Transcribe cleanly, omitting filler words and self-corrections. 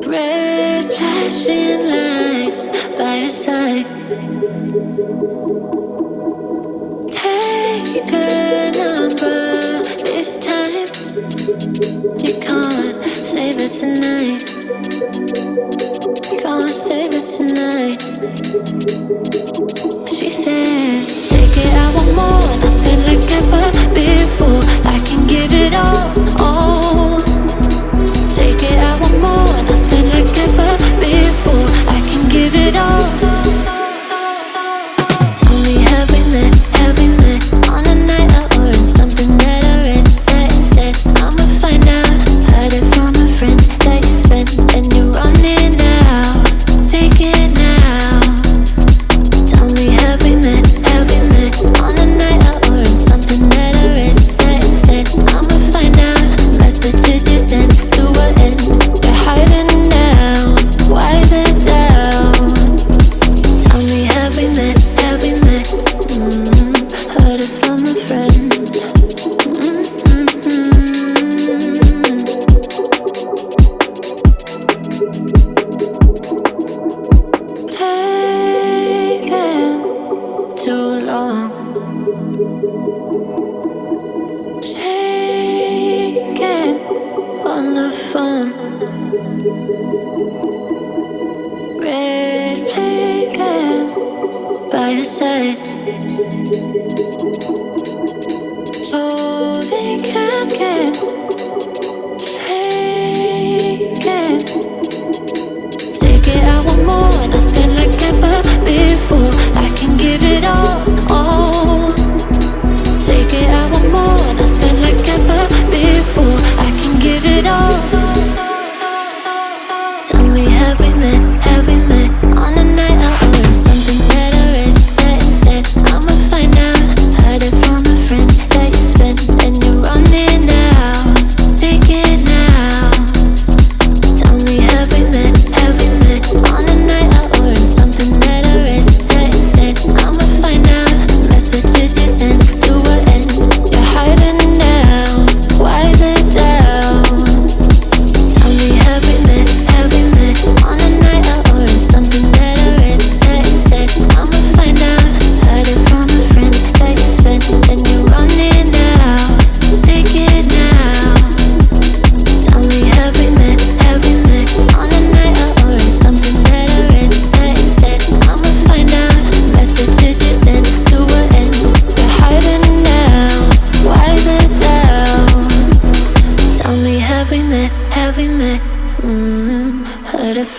Red flashing lights by your side. Take a number this time. You can't save it tonight. Can't save it tonight. She said, take it, I want more. Nothing like ever before. I can give it all. Take it, I want more. Nothing like ever before. I can give it all. Tell me, have we met? Have we met on a night out or in something that I read? That instead, I'ma find out. Heard it from a friend that you spent and you're running out. Take it now. Tell me, have we met? Have we met on a night out or in something that I read? That instead, I'ma find out. Messages you sent to an end. You're hiding now. Why the doubt? Tell me, have we met? Have we met? Heard it from a friend. Taking too long. Shaking on the phone. Red flagging by your side. So they can't get taken. Take it, I want more. Nothing like ever before. I can give it all. Take it, I want more. Nothing like ever before. I can give it all. Tell me, have we met? Have we met on a night out or in something that I read? That instead, I'ma find out. Heard it from a friend that you spent and you're running out. Take it now. Tell me, have we met? Have we met on a night out or in something that I read? That instead, I'ma find out. Messages you sent to an end. You're hiding now. Why the doubt? Tell me, have we met? Have we met on a night out or in something that I read? That instead, I'ma find out. Heard it from a friend that you spent and you're running out. Take it now. Tell me, have we met? Have we met on a night out or in something that I read? That instead, I'ma find out. Messages you sent to an end. You're hiding now. Why the doubt? Tell me, have we met? Have we met? Heard it from